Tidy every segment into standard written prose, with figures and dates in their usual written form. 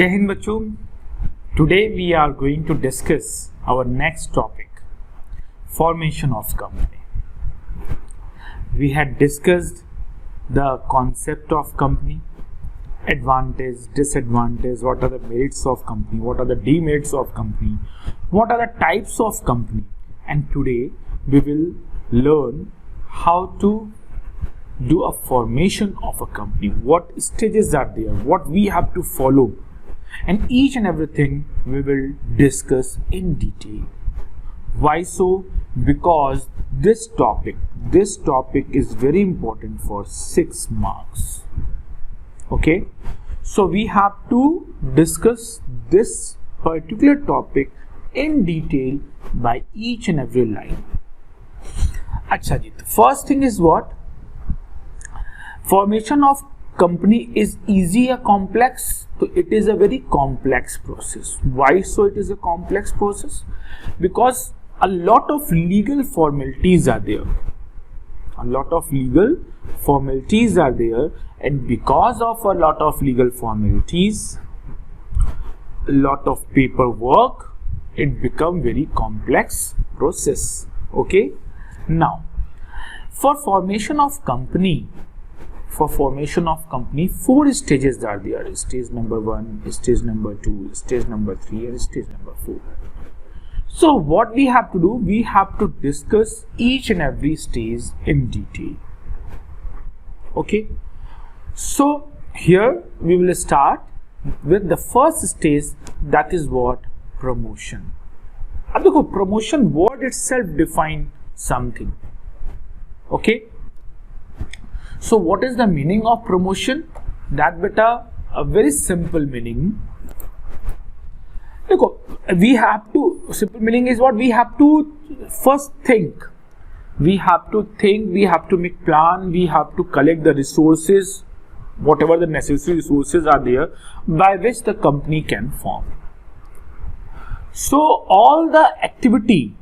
Jai Hind बच्चों, today we are going to discuss our next topic, formation of company. We had discussed the concept of company, advantage, disadvantage, what are the merits of company, what are the demerits of company, what are the types of company, and today we will learn how to do a formation of a company, what stages are there, what we have to follow, and each and everything we will discuss in detail. Why so? Because this topic is very important for 6 marks. Okay, so we have to discuss this particular topic in detail by each and every line. Acha ji, the first thing is what? Formation of company is easy or complex? So it is a very complex process. Why so it is a complex process? Because a lot of legal formalities are there. And because of a lot of legal formalities, a lot of paperwork, it become very complex process. Okay. Now, for formation of company, 4 stages are there. Stage number 1, stage number 2, stage number 3, and stage number 4. So what we have to do, we have to discuss each and every stage in detail. Okay. So here we will start with the first stage, that is what? Promotion. अब देखो, promotion word itself define something. Okay. So what is the meaning of promotion? That beta, a very simple meaning. We have to, simple meaning is what? We have to first think. We have to make plan, we have to collect the resources, whatever the necessary resources are there, by which the company can form. So all the activity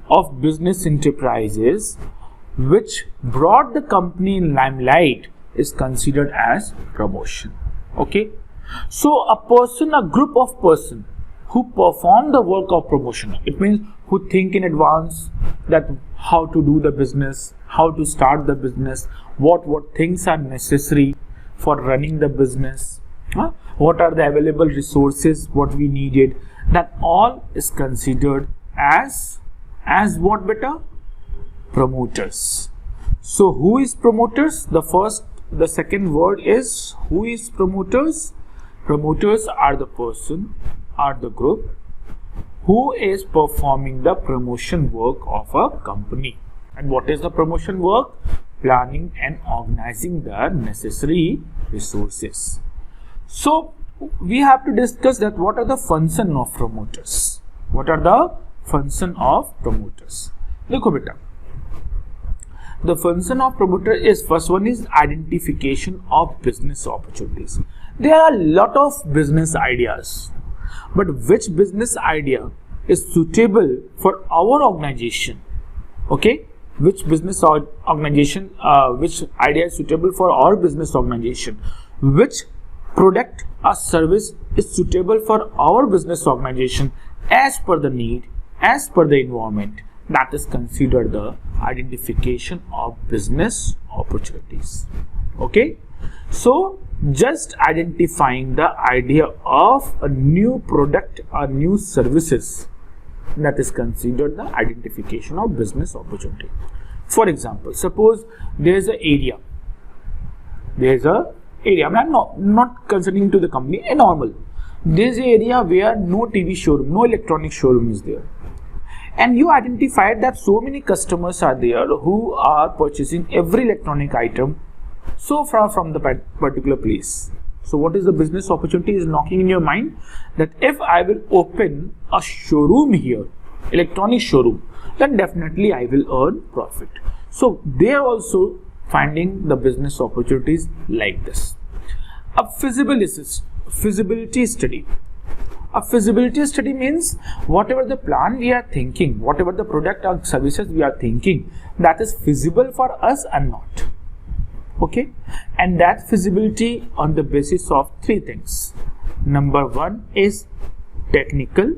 of business enterprises which brought the company in limelight is considered as promotion. Okay. So a group of person who perform the work of promotion, it means who think in advance that how to do the business, how to start the business, what things are necessary for running the business, what are the available resources, what we needed, that all is considered as what beta? Promoters. So who is promoters? The second word is who is promoters? Promoters are the person, are the group who is performing the promotion work of a company. And what is the promotion work? Planning and organizing the necessary resources. So we have to discuss that what are the function of promoters. What are the function of promoters? Dekho beta. The function of promoter is, first one is identification of business opportunities. There are a lot of business ideas, but which business idea is suitable for our organization? Okay, which business organization, which idea is suitable for our business organization? Which product or service is suitable for our business organization as per the need, as per the environment? That is considered the identification of business opportunities. Okay, so just identifying the idea of a new product or new services, that is considered the identification of business opportunity. For example, suppose there is an area. I'm not considering to the company, a normal. There is an area where no TV showroom, no electronic showroom is there. And you identified that so many customers are there who are purchasing every electronic item so far from the particular place. So what is the business opportunity is knocking in your mind? That if I will open a showroom here, electronic showroom, then definitely I will earn profit. So they are also finding the business opportunities like this. A feasibility study. A feasibility study means whatever the plan we are thinking, whatever the product or services we are thinking, that is feasible for us or not. Okay, and that feasibility on the basis of 3 things. Number 1 is technical,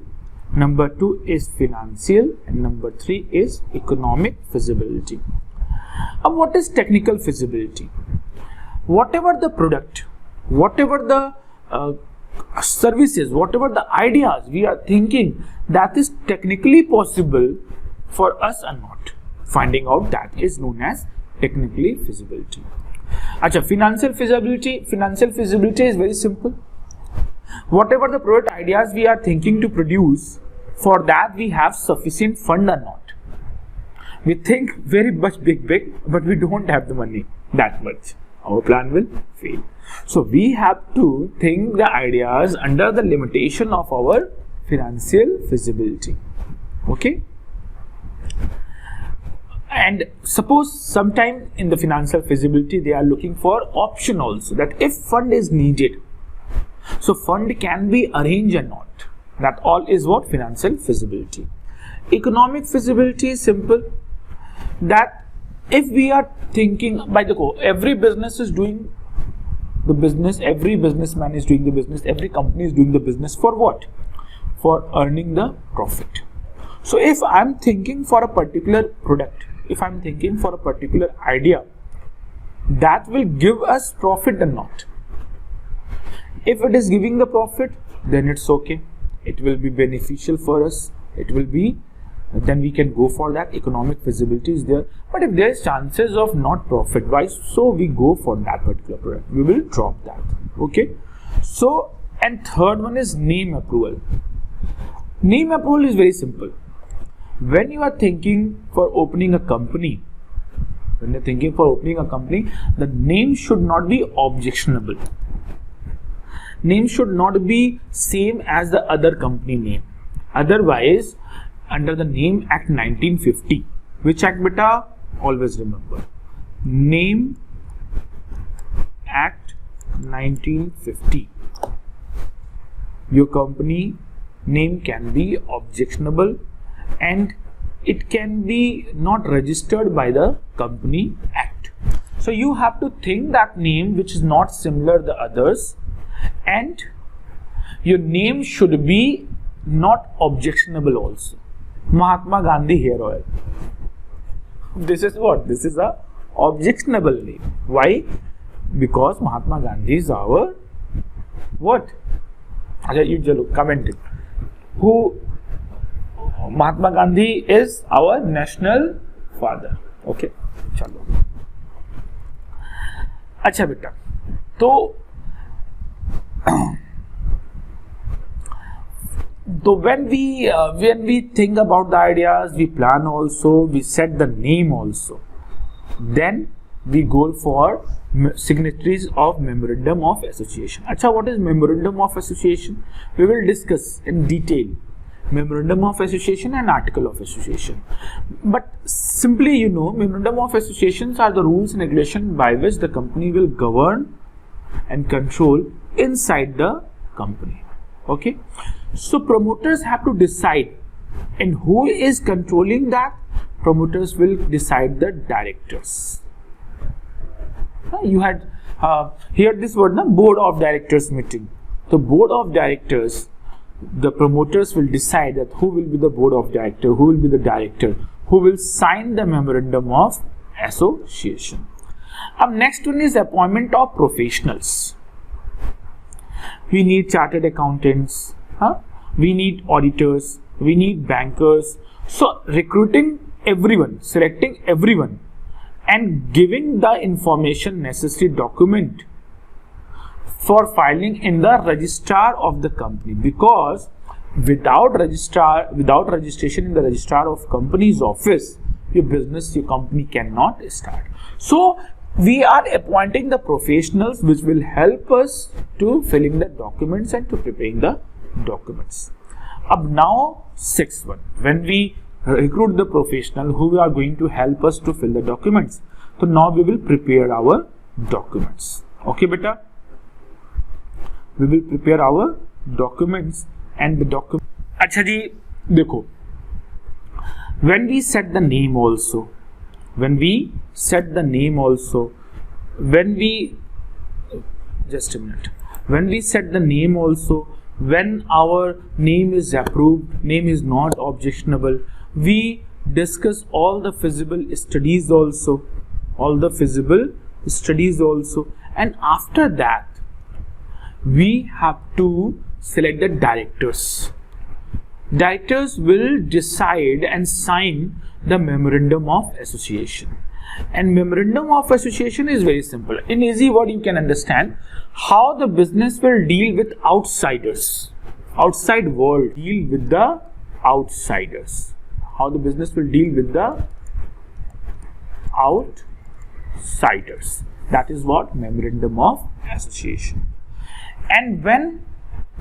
number 2 is financial, and number 3 is economic feasibility. What is technical feasibility? Whatever the product, whatever the services, whatever the ideas we are thinking that is technically possible for us or not, finding out that is known as technically feasibility. Acha, financial feasibility is very simple. Whatever the product ideas we are thinking to produce, for that we have sufficient fund or not. We think very much big, but we don't have the money that much. Our plan will fail. So we have to think the ideas under the limitation of our financial feasibility. Okay? And suppose sometime in the financial feasibility they are looking for option also, that if fund is needed, so fund can be arranged or not. That all is what? Financial feasibility. Economic feasibility is simple, that if we are thinking, by the way, every business is doing the business, every businessman is doing the business, every company is doing the business for what? For earning the profit. So if I am thinking for a particular product, if I am thinking for a particular idea, that will give us profit or not. If it is giving the profit, then it's okay. It will be beneficial for us. It will be, then we can go for that. Economic feasibility is there. But if there is chances of not profit, why so we go for that particular product? We will drop that. Okay. So, and third one is name approval. Name approval is very simple. When you are thinking for opening a company, the name should not be objectionable. Name should not be same as the other company name. Otherwise, under the Name Act 1950, which act beta? Always remember. Name Act 1950. Your company name can be objectionable and it can be not registered by the Company Act. So you have to think that name which is not similar to the others, and your name should be not objectionable also. Mahatma Gandhi Hair Oil. This is what? This is a objectionable name. Why? Because Mahatma Gandhi is our what? You just comment it. Who? Mahatma Gandhi is our national father. Okay. Chalo. अच्छा बेटा, तो when we think about the ideas, we plan also, we set the name also, then we go for signatories of memorandum of association. Acha, what is memorandum of association? We will discuss in detail memorandum of association and article of association. But simply, you know, memorandum of associations are the rules and regulations by which the company will govern and control inside the company. Okay, so promoters have to decide, and who is controlling that? Promoters will decide the directors. You had heard this word, na? Board of directors meeting. The board of directors, the promoters will decide that who will be the board of director, who will be the director, who will sign the memorandum of association. Next one is appointment of professionals. We need chartered accountants, we need auditors, we need bankers. So recruiting everyone, selecting everyone, and giving the information necessary document for filing in the registrar of the company, because without registration in the registrar of company's office, your business, your company cannot start. So we are appointing the professionals which will help us to filling the documents and to preparing the documents. Now sixth one, when we recruit the professional who are going to help us to fill the documents, so now we will prepare our documents. Okay beta, we will prepare our documents and the document. Acha ji, dekho, when we set the name also, just a minute, when we set the name also, when our name is approved, name is not objectionable, we discuss all the feasible studies also, and after that we have to select the directors. Directors will decide and sign the memorandum of association. And memorandum of association is very simple. In easy word, you can understand how the business will deal with outsiders. Outside world deal with the outsiders. How the business will deal with the outsiders. That is what memorandum of association. And when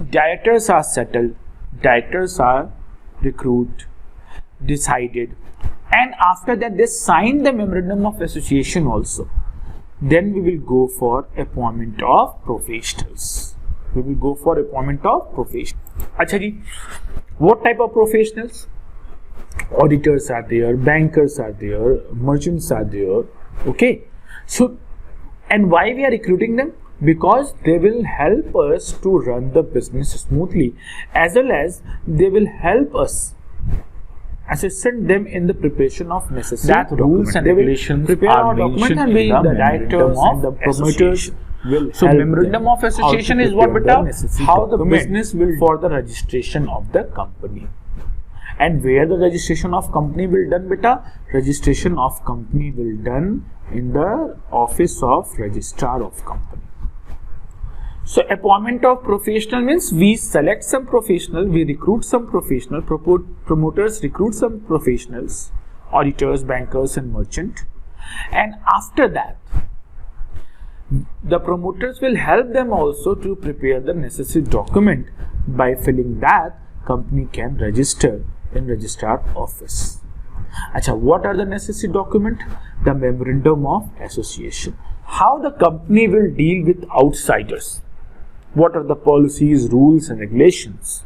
directors are settled, directors are recruited, decided, and after that they sign the memorandum of association also, then we will go for appointment of professionals. Acha ji, what type of professionals? Auditors are there, bankers are there, merchants are there. Okay, so and why we are recruiting them? Because they will help us to run the business smoothly, as well as they will help us assist them in the preparation of necessary rules and regulations prepare our document, and we, the directors and the promoters will so help memorandum of association is what beta? How the business will for the registration of the company. And where the registration of company will done beta? Registration of company will done in the office of registrar of company. So appointment of professional means we select some professional, we recruit some professional, promoters recruit some professionals, auditors, bankers and merchant, and after that the promoters will help them also to prepare the necessary document. By filling that, company can register in registrar office. Acha, what are the necessary document? The memorandum of association. How the company will deal with outsiders. What are the policies, rules and regulations?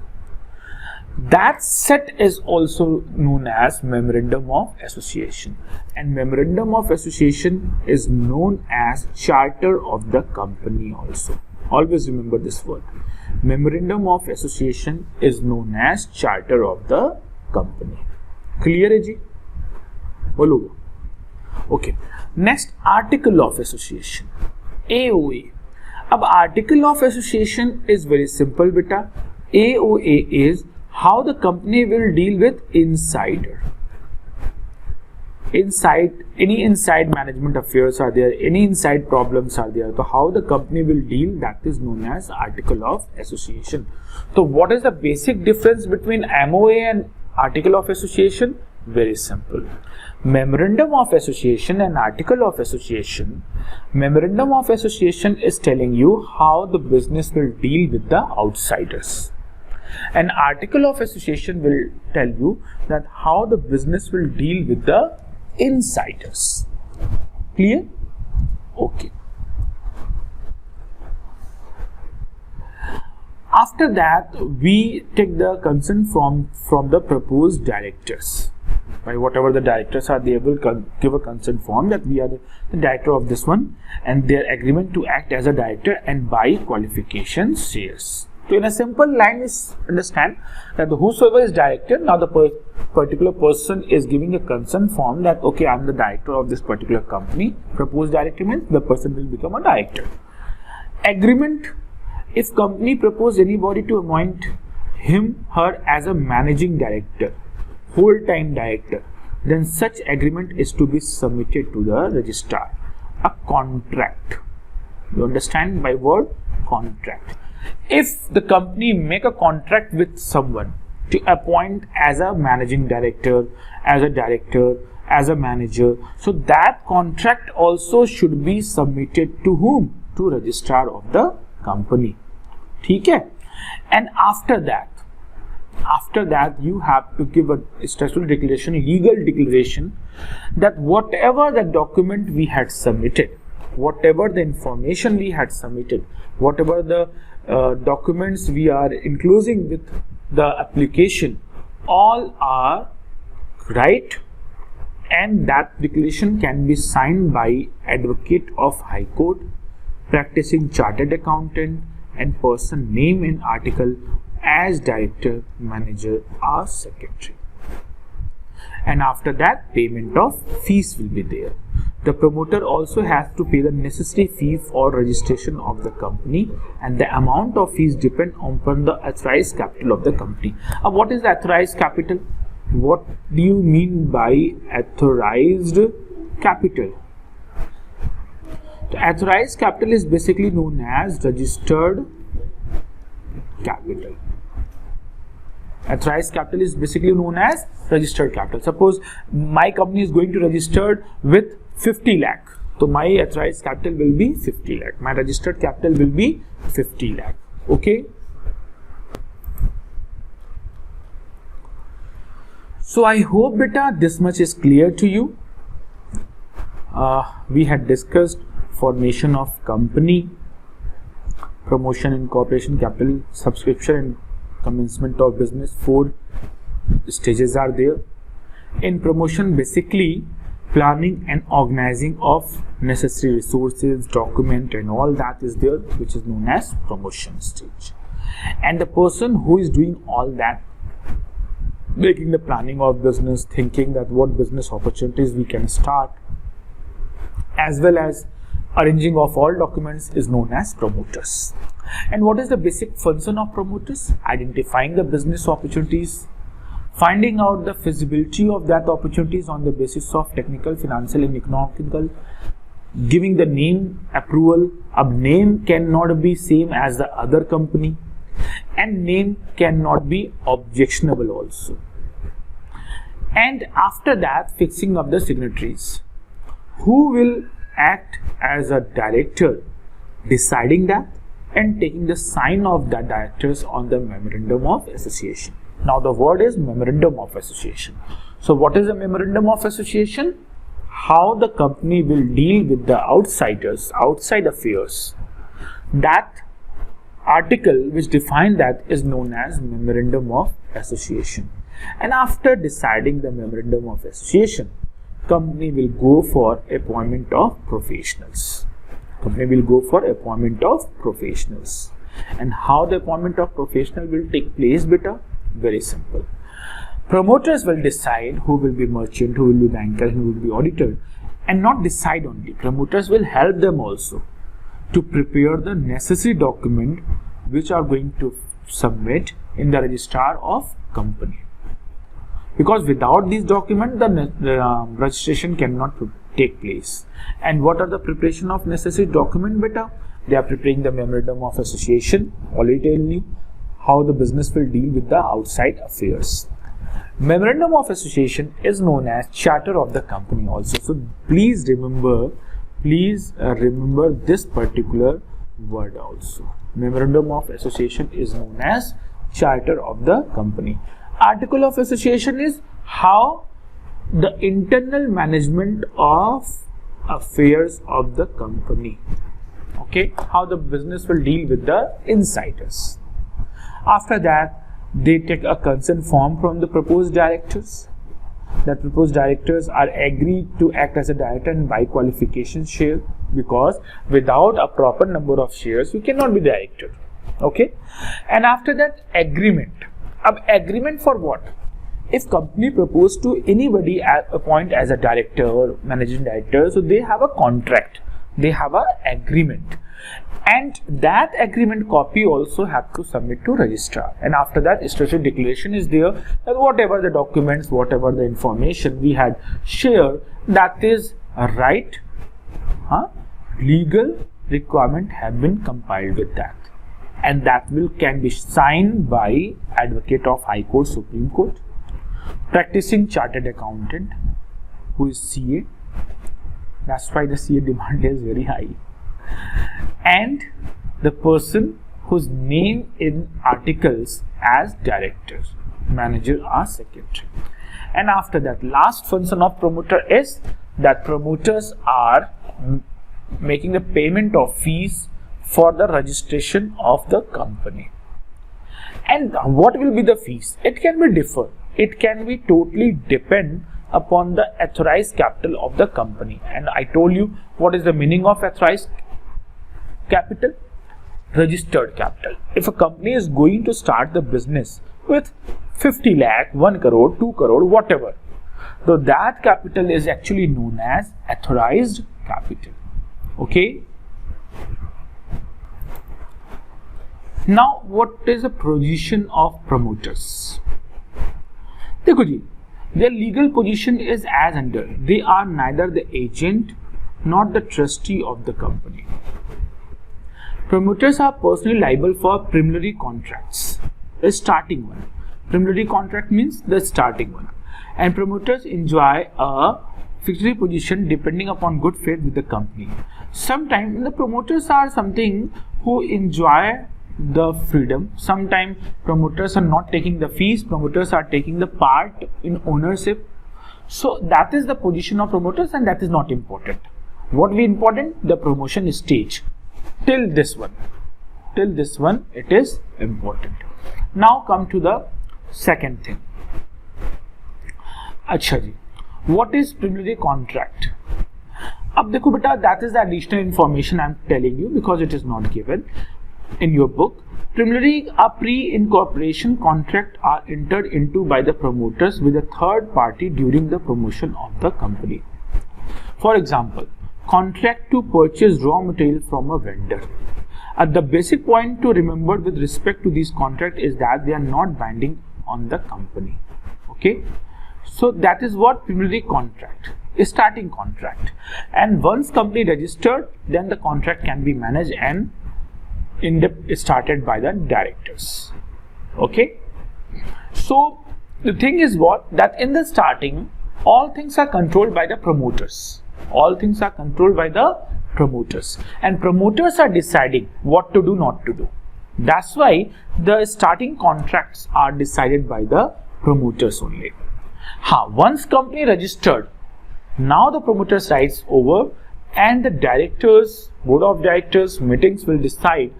That set is also known as memorandum of association, and memorandum of association is known as charter of the company also. Always remember this word. Memorandum of association is known as charter of the company. Clear hai ji? Bolo. Okay. Next, article of association. AOA. Ab article of association is very simple beta. AOA is how the company will deal with insider. Any inside management affairs are there, any inside problems are there. So how the company will deal, that is known as article of association. So what is the basic difference between MOA and article of association? Very simple. Memorandum of association and article of association. Memorandum of association is telling you how the business will deal with the outsiders. An article of association will tell you that how the business will deal with the insiders. Clear? Okay. After that, we take the consent from the proposed directors. By whatever the directors are, they will give a consent form that we are the director of this one, and their agreement to act as a director and buy qualification shares. So in a simple line is understand that whosoever is director, now the particular person is giving a consent form that okay, I am the director of this particular company. Proposed director means the person will become a director. Agreement, if company propose anybody to appoint him, her as a managing director, whole-time director, then such agreement is to be submitted to the registrar. A contract. You understand by word contract. If the company make a contract with someone to appoint as a managing director, as a director, as a manager, so that contract also should be submitted to whom? To registrar of the company. ठीक है? And after that you have to give a statutory declaration, legal declaration, that whatever the document we had submitted, whatever the information we had submitted, whatever the documents we are enclosing with the application, all are right, and that declaration can be signed by advocate of High Court, practicing chartered accountant, and person name in article as director, manager or secretary. And after that, payment of fees will be there. The promoter also has to pay the necessary fee for registration of the company, and the amount of fees depend upon the authorized capital of the company. What is the authorized capital? What do you mean by authorized capital? The authorized capital is basically known as registered capital. Authorized capital is basically known as registered capital. Suppose my company is going to register with 50 lakh. So my authorized capital will be 50 lakh. My registered capital will be 50 lakh. Okay. So I hope beta this much is clear to you. We had discussed formation of company, promotion, incorporation, capital, subscription and commencement of business. 4 stages are there. In promotion, basically planning and organizing of necessary resources, document and all that is there, which is known as promotion stage. And the person who is doing all that, making the planning of business, thinking that what business opportunities we can start, as well as arranging of all documents, is known as promoters. And what is the basic function of promoters? Identifying the business opportunities, finding out the feasibility of that opportunities on the basis of technical, financial and economical, giving the name approval. A name cannot be same as the other company, and name cannot be objectionable also. And after that, fixing of the signatories. Who will act as a director, deciding that and taking the sign of the directors on the memorandum of association. Now the word is memorandum of association. So what is a memorandum of association? How the company will deal with the outsiders, outside affairs. That article which defines that is known as memorandum of association. And after deciding the memorandum of association, company will go for appointment of professionals. Company will go for appointment of professionals. And how the appointment of professional will take place, beta? Very simple. Promoters will decide who will be merchant, who will be banker, who will be auditor, and not decide only. Promoters will help them also to prepare the necessary document which are going to submit in the registrar of company. Because without these documents, the registration cannot take place. And what are the preparation of necessary document, beta? They are preparing the memorandum of association, already how the business will deal with the outside affairs. Memorandum of association is known as charter of the company also. So please remember this particular word also. Memorandum of association is known as charter of the company. Article of association is how the internal management of affairs of the company. Okay, how the business will deal with the insiders. After that, they take a consent form from the proposed directors. That proposed directors are agreed to act as a director and by qualification share, because without a proper number of shares, you cannot be director. Okay, and after that, agreement. Agreement for what? If company propose to anybody appoint as a director or managing director, so they have a contract, they have a agreement, and that agreement copy also have to submit to registrar. And after that, statutory declaration is there that whatever the documents, whatever the information we had shared, that is a right, legal requirement have been compiled with that. And that can be signed by advocate of High Court, Supreme Court, practicing chartered accountant who is CA. That's why the CA demand is very high. And the person whose name in articles as director, manager or secretary. And after that, last function of promoter is that promoters are making the payment of fees for the registration of the company. And what will be the fees? It can be different. It can be totally depend upon the authorized capital of the company. And I told you what is the meaning of authorized capital. registered capital. If a company is going to start the business with 50 lakh, 1 crore, 2 crore, whatever, so that capital is actually known as authorized capital. Okay. Now, what is the position of promoters? देखो जी, their legal position is as under. They are neither the agent nor the trustee of the company. Promoters are personally liable for preliminary contracts. The starting one. Preliminary contract means the starting one. And promoters enjoy a fiduciary position depending upon good faith with the company. Sometimes the promoters are something who enjoy the freedom. Sometimes promoters are not taking the fees, promoters are taking the part in ownership. So that is the position of promoters, and that is not important. What we important? The promotion stage. Till this one it is important. Now come to the second thing. अच्छा जी, what is preliminary contract? अब देखो बेटा, that is the additional information I am telling you because it is not given in your book. Preliminary pre-incorporation contract are entered into by the promoters with a third party during the promotion of the company. For example, contract to purchase raw material from a vendor. The basic point to remember with respect to these contracts is that they are not binding on the company. Okay, so that is what preliminary contract is, starting contract. And once company registered, then the contract can be managed and started by the directors. Okay, so the thing is what, that in the starting all things are controlled by the promoters. All things are controlled by the promoters, and promoters are deciding what to do, not to do. That's why the starting contracts are decided by the promoters only. Once company registered, now the promoters rights over, and the directors, board of directors meetings will decide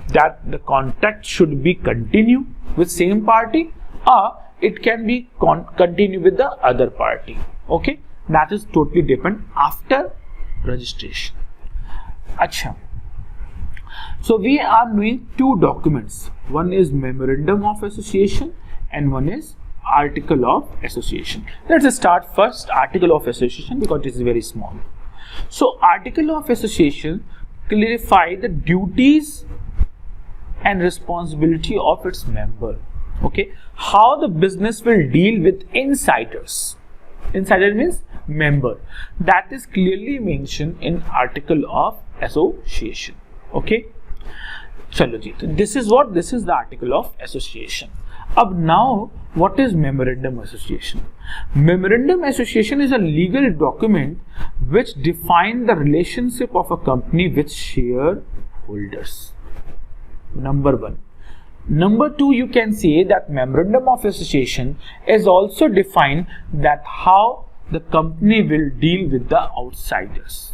that the contract should be continue with same party, or it can be continue with the other party. Okay, that is totally different after registration. Acha, so we are doing two documents. One is memorandum of association and one is article of association. Let's start first article of association because it is very small. So article of association clarify the duties and responsibility of its member. Okay, how the business will deal with insiders. Insider means member. That is clearly mentioned in article of association. Okay, chalo ji, this is what, this is the article of association. Now what is memorandum association? Memorandum association is a legal document which defines the relationship of a company with shareholders. Number one. Number two, you can say that memorandum of association is also defined that how the company will deal with the outsiders,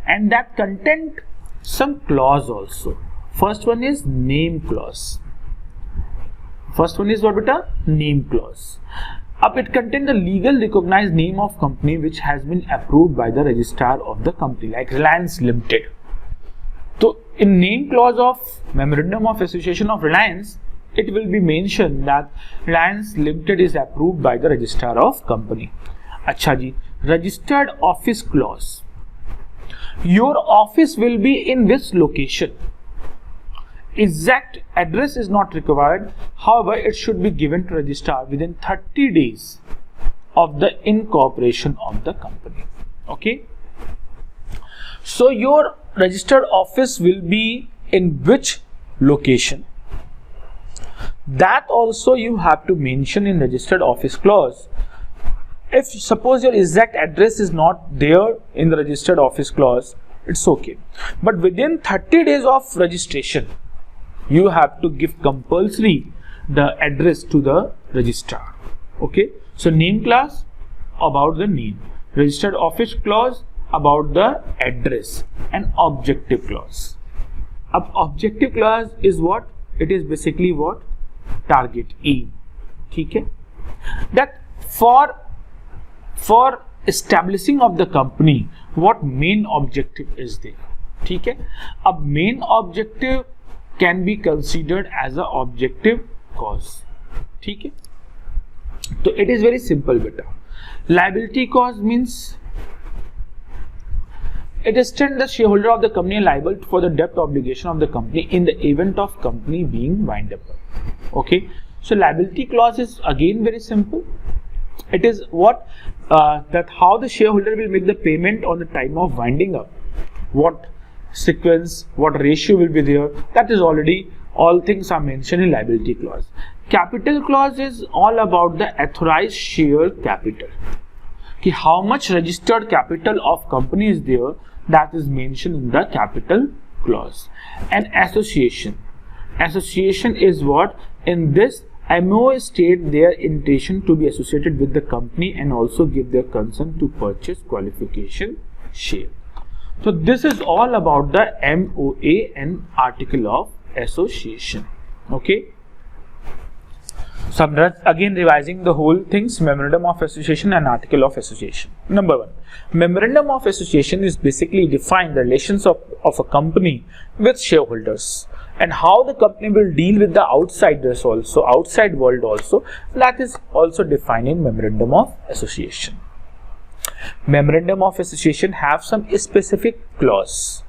and that content some clause also. First one is name clause. First one is what beta? Name clause. It contains the legal recognized name of company which has been approved by the registrar of the company, like Reliance Limited. So in name clause of memorandum of association of Reliance, it will be mentioned that Reliance Limited is approved by the registrar of company. Acha ji, registered office clause. Your office will be in this location. Exact address is not required. However, it should be given to registrar within 30 days of the incorporation of the company. Okay. So your registered office will be in which location? That also you have to mention in registered office clause. If suppose your exact address is not there in the registered office clause, it's okay. But within 30 days of registration, you have to give compulsory the address to the registrar. Okay. So name clause about the name, registered office clause about the address, and objective clause. Objective clause is what? It is basically what? Target, aim. Okay. That for establishing of the company, what main objective is there? Okay. Main objective can be considered as a objective cause. ठीक है, तो it is very simple बेटा. Liability cause means it extends the shareholder of the company liable for the debt obligation of the company in the event of company being wind up. Okay, so liability clause is again very simple. It is what that how the shareholder will make the payment on the time of winding up, what sequence, what ratio will be there. That is already all things are mentioned in liability clause. Capital clause is all about the authorized share capital. कि how much registered capital of company is there, that is mentioned in the capital clause. And association is what? In this, MO state their intention to be associated with the company and also give their consent to purchase qualification share. So this is all about the MOA and article of association. Okay, so I'm again revising the whole things: memorandum of association and article of association. Number one, memorandum of association is basically define the relations of a company with shareholders and how the company will deal with the outsiders also, outside world also. That is also defined in memorandum of association. Memorandum of association have some specific clause.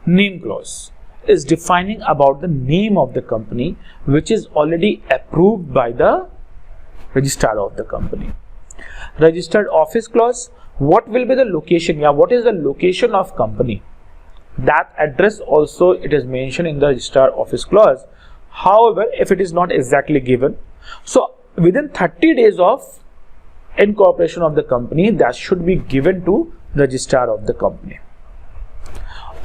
Name clause is defining about the name of the company which is already approved by the registrar of the company. Registered office clause, what will be the location? Yeah, what is the location of company? That address also it is mentioned in the registrar office clause. However, if it is not exactly given, so within 30 days of incorporation of the company, that should be given to the registrar of the company.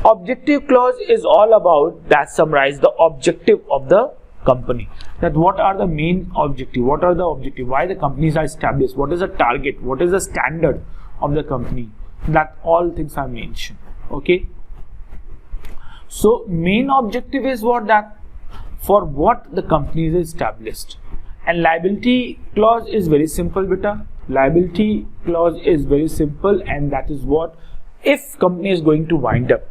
Objective clause is all about that summarize the objective of the company, that what are the main objective, what are the objective, why the companies are established, what is the target, what is the standard of the company, that all things are mentioned. Okay, so main objective is what, that for what the company is established. And liability clause is very simple beta. Liability clause is very simple, and that is what, if company is going to wind up,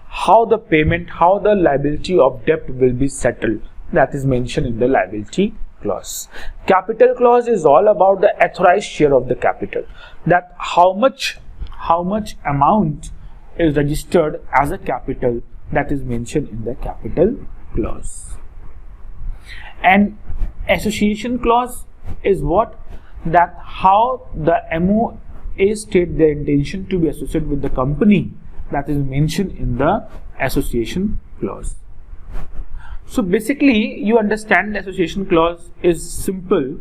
how the payment, how the liability of debt will be settled, that is mentioned in the liability clause. Capital clause is all about the authorized share of the capital, that how much amount is registered as a capital, that is mentioned in the capital clause. And association clause is what, that how the MOA state their intention to be associated with the company, that is mentioned in the association clause. So basically you understand the association clause is simple.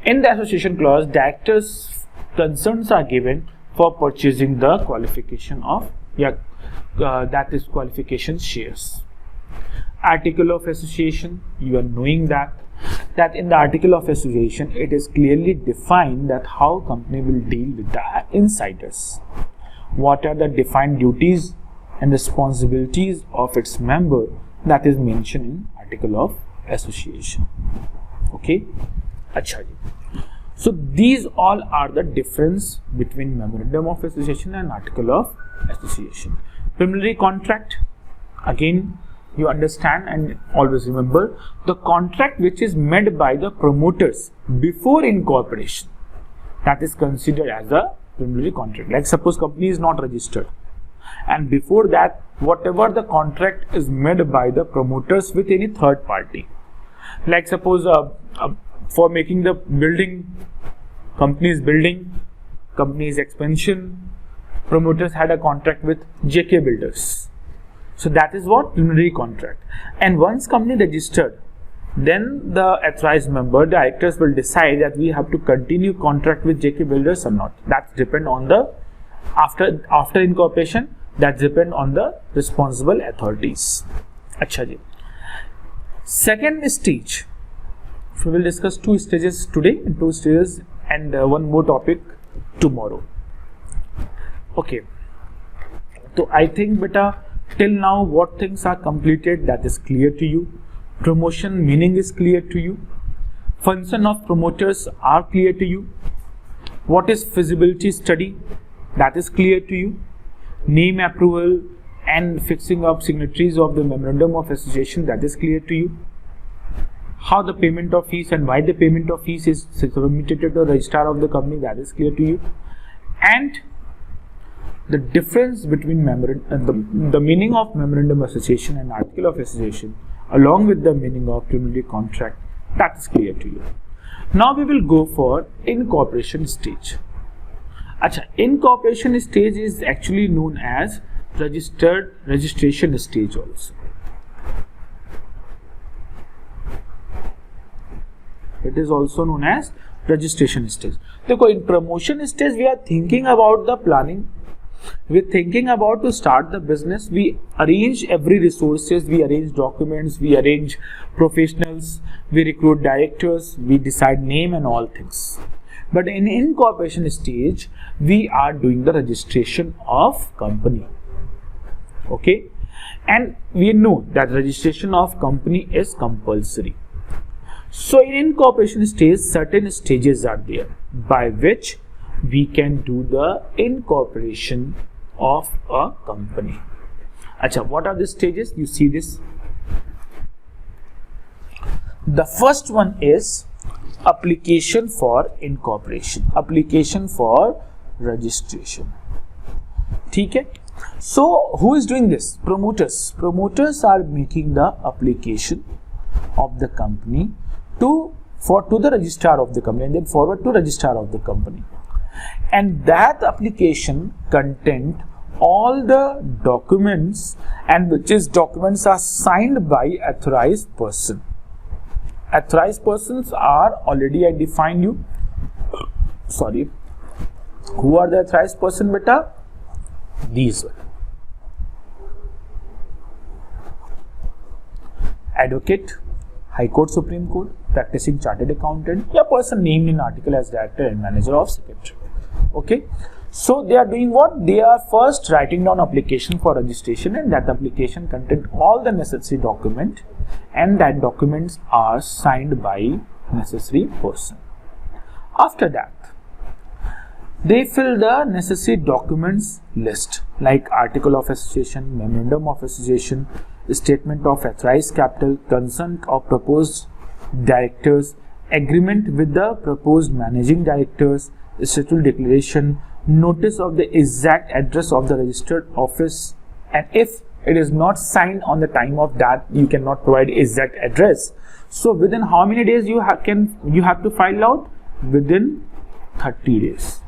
In the association clause, directors' concerns are given for purchasing the qualification of that is qualification shares. Article of association, you are knowing that in the article of association it is clearly defined that how company will deal with the insiders, what are the defined duties and responsibilities of its member, that is mentioned in article of association. Okay, अच्छा जी. So these all are the difference between memorandum of association and article of association. Preliminary contract, again you understand and always remember, the contract which is made by the promoters before incorporation, that is considered as a preliminary contract. Like suppose company is not registered, and before that whatever the contract is made by the promoters with any third party, like suppose for making the building, company's building, company's expansion, promoters had a contract with JK Builders. So that is what preliminary contract. And once company registered, then the authorized member, directors will decide that we have to continue contract with JK Builders or not. That depend on the after incorporation. That depend on the responsible authorities. अच्छा जी. Second stage. So we will discuss 2 stages today and 2 stages and one more topic tomorrow. Okay. So I think beta till now what things are completed, that is clear to you. Promotion meaning is clear to you. Function of promoters are clear to you. What is feasibility study, that is clear to you. Name approval and fixing up signatories of the memorandum of association, that is clear to you. How the payment of fees and why the payment of fees is submitted to the registrar of the company, that is clear to you. And the difference between the meaning of memorandum of association and article of association, along with the meaning of preliminary contract, that is clear to you. Now we will go for incorporation stage. Incorporation stage is actually known as registration stage also. It is also known as registration stage. In promotion stage, we are thinking about the planning. We are thinking about to start the business. We arrange every resources. We arrange documents. We arrange professionals. We recruit directors. We decide name and all things. But in incorporation stage, we are doing the registration of company. Okay, and we know that registration of company is compulsory. So in incorporation stage, certain stages are there by which we can do the incorporation of a company. What are the stages? You see this. The first one is application for incorporation, application for registration. Okay. So who is doing this? Promoters. Promoters are making the application of the company to the registrar of the company and then forward to registrar of the company. And that application contains all the documents, and which is documents are signed by authorized person. Authorized persons are already I defined you. Sorry. Who are the authorized person, beta? These one. Advocate, High Court, Supreme Court, practicing chartered accountant, a person named in article as director and manager of secretary. Okay. So they are doing what? They are first writing down application for registration, and that application contains all the necessary document, and that documents are signed by necessary person. After that, they fill the necessary documents list like article of association, memorandum of association, statement of authorized capital, consent of proposed directors, agreement with the proposed managing directors, statutory declaration, notice of the exact address of the registered office, and if it is not signed on the time of that, you cannot provide exact address. So within how many days you have to file out? Within 30 days.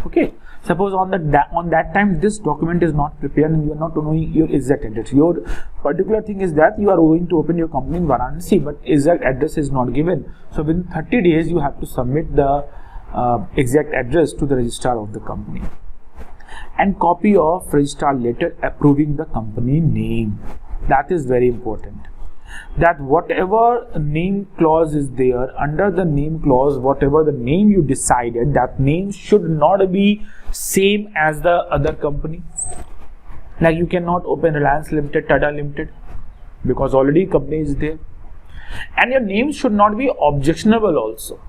Okay. Suppose on that time this document is not prepared and you are not knowing your exact address. Your particular thing is that you are going to open your company in Varanasi, but exact address is not given. So within 30 days you have to submit the exact address to the registrar of the company. And copy of registrar letter approving the company name. That is very important. That whatever name clause is there, under the name clause, whatever the name you decided, that name should not be same as the other company. Like you cannot open Reliance Limited, Tata Limited, because already company is there. And your name should not be objectionable also.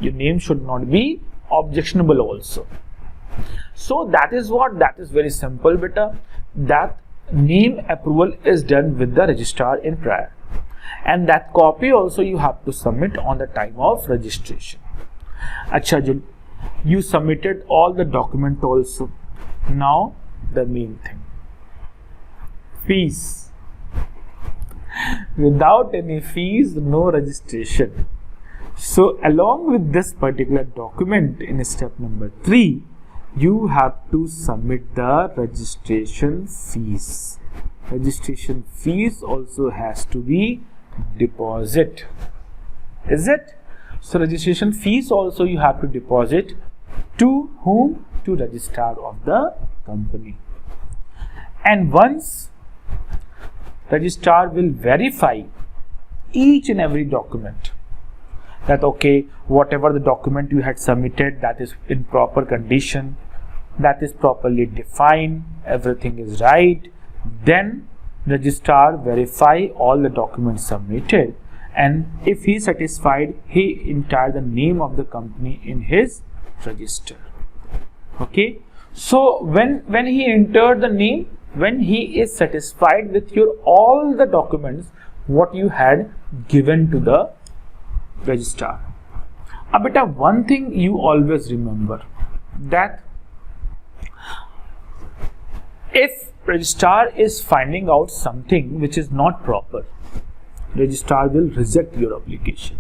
Your name should not be objectionable also. So that is very simple, beta. That name approval is done with the registrar in prior, and that copy also you have to submit on the time of registration. You submitted all the document also. Now the main thing, fees. Without any fees, no registration. So along with this particular document, in step number 3, you have to submit the registration fees. Registration fees also has to be deposit. Is it? So registration fees also you have to deposit to whom? To registrar of the company. And once registrar will verify each and every document, that okay, whatever the document you had submitted, that is in proper condition, that is properly defined, everything is right, then registrar verify all the documents submitted, and if he is satisfied, he enter the name of the company in his register. Okay, So when he entered the name, when he is satisfied with your all the documents what you had given to the registrar. Beta, one thing you always remember, that if registrar is finding out something which is not proper, registrar will reject your application.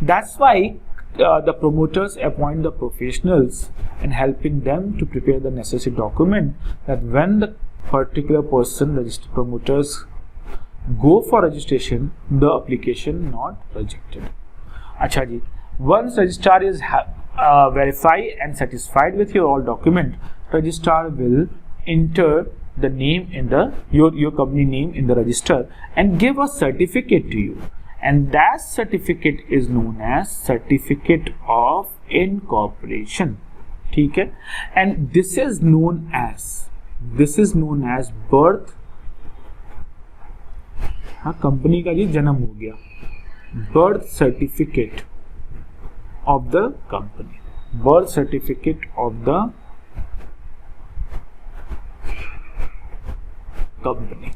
That's why the promoters appoint the professionals and helping them to prepare the necessary document, that when the particular person, registered promoters, go for registration, the application not rejected. Acha ji, once registrar is verified and satisfied with your all document, registrar will enter the name in the your company name in the register and give a certificate to you, and that certificate is known as certificate of incorporation. ठीक है? And this is known as birth. हाँ, company का जी जन्म हो गया, birth certificate of the company, birth certificate of the company.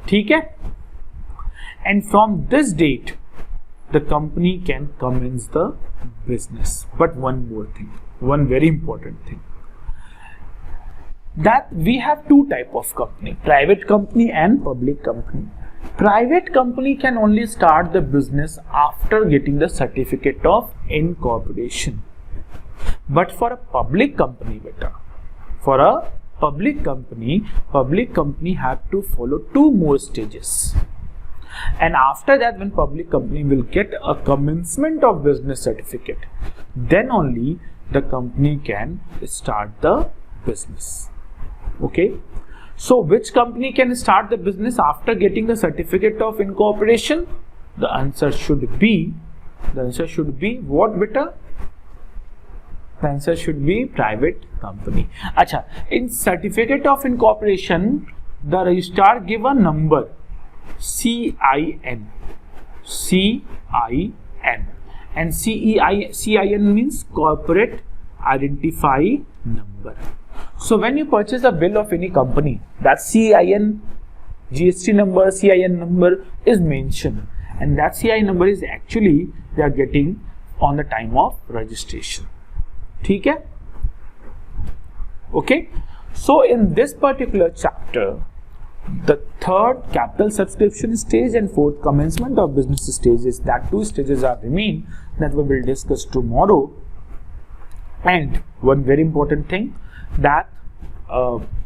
ठीक है? And from this date the company can commence the business. But one more thing, one very important thing, that we have two type of company, private company and public company. Private company can only start the business after getting the certificate of incorporation. But for a public company, for a public company have to follow two more stages. And after that, when public company will get a commencement of business certificate, then only the company can start the business. Okay, so which company can start the business after getting the certificate of incorporation? The answer should be what, beta? The answer should be private company. Acha, in certificate of incorporation, the registrar give a number, CIN, and CIN means corporate identify number. So when you purchase a bill of any company, that CIN, GST number, CIN number is mentioned, and that CIN number is actually they are getting on the time of registration. ठीक है? Okay, so in this particular chapter, the third capital subscription stage and fourth commencement of business stages, that two stages are remain, that we will discuss tomorrow. And one very important thing, that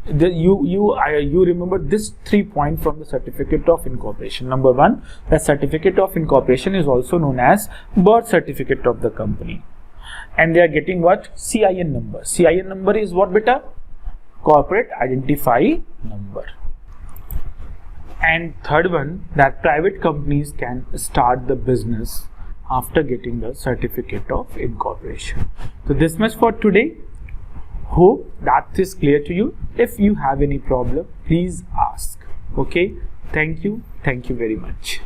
you remember this 3 points from the certificate of incorporation. Number one, the certificate of incorporation is also known as birth certificate of the company, and they are getting what? CIN number. CIN number is what, beta? Corporate identify number. And third one, that private companies can start the business after getting the certificate of incorporation. So this much for today. Hope that is clear to you. If you have any problem, please ask. Okay, thank you very much.